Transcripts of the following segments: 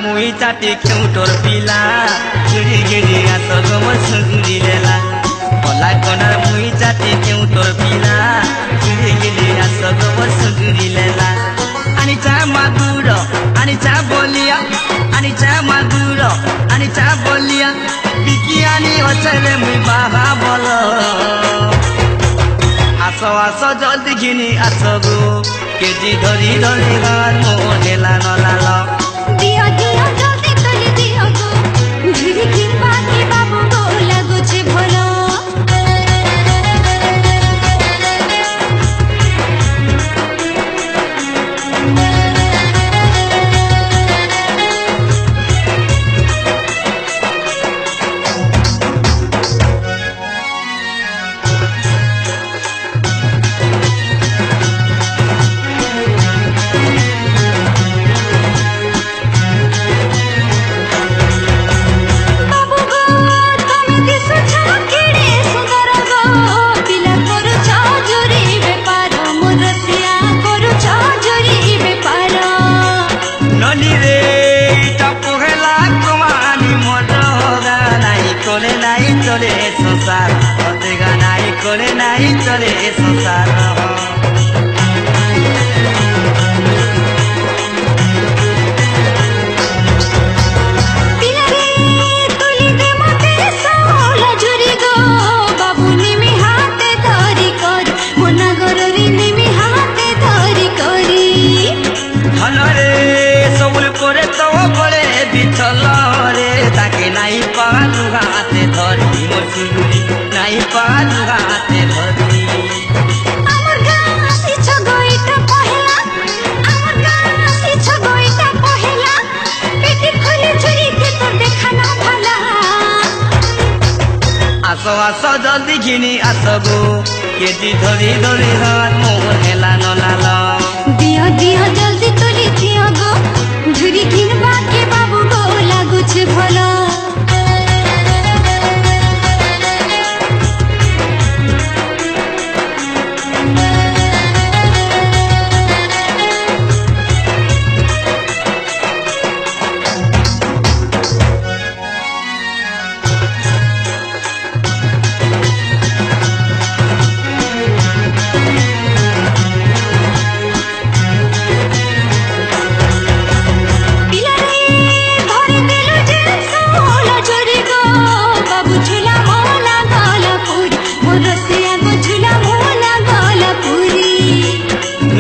মুই চাটি কেউটোর পিলা ঘিরি ঘিরি আস গোমর সুগুরি লেলা কলা কনার মুই চাটি কেউটোর পিলা ঘিরি ঘিরি আস গোমর সুগুরি লেলা আনি চা মাগুর আনি চা বলিয়া আনি চা মাগুর আনি চা বলিয়া বিকি আনি হচলে মুই বাহা বল আস আস জলদি ঘিনি আস গো কেজি ধরি ধরি ঘর মোর হেলা নলাল দিও দিও জলদি তুলি দিও গো ঝুরি কিংবা কি বাবু গো লাগুছে ভালো চলে সংসার অতেগা নাই করে নাই চলে সংসার হলরে সবুল করে তো বলে বিছল রে তাকে নাই পালু হাতে ধরি মোর সুগুরি নাই পালু হাতে ধরি আমার গাছি ছগইটা পহেলা আমার গাছি ছগইটা পহেলা পেটি খুলে চুরি ভিতর দেখা না ভালা আসো আসো জলদি ঘিনি আসো গো কেজি ধরি ধরি হাত মোর হেলা নলাল দিও দিও জলদি তুলি দিও গো ঝুরি কিনবা কে বাবু গো লাগুছে ভালো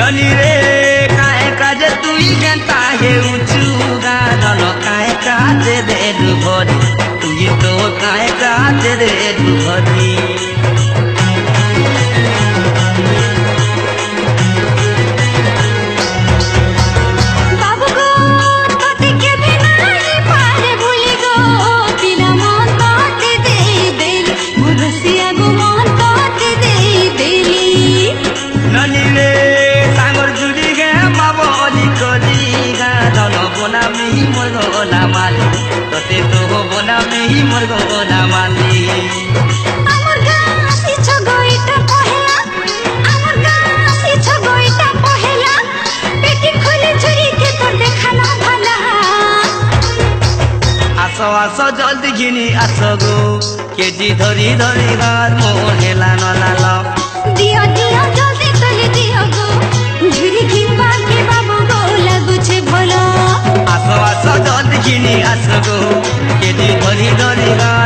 ননি রে কায়ে কাজে তুই গেতা হেউচু গাদল কায়ে কাজে দে দুভরি তুই তো কায়ে কাজে দে দুভরি বাবু গো তোতে কেবে নাই পারে ভুলি গো পিলা মন তোতে দেই দেলি মুরসিয়া গো মন তোতে দেই দেলি ননি রে সাগর জুড়ি গে মাবলি করি গাদল বনামি মোর গোলা মালি তোতে তো বনামি মোর গোলা মালি আমার গাছি ছগইটা পহেলা আমার গাছি ছগইটা পহেলা পেটি খুলে চুরি ভিতর দেখা না ভালা আসো আসো জলদি ঘিনি আসো গো কেজি ধরি ধরি ঘর মোর হেলা নলাল দিও দিও জলদি তুলি দিও গো ঝুরি কিংবা কে বাবু গো লাগুছে ভালো আসো আসো জলদি ঘিনি আসো গো কেজি ধরি ধরি ঘর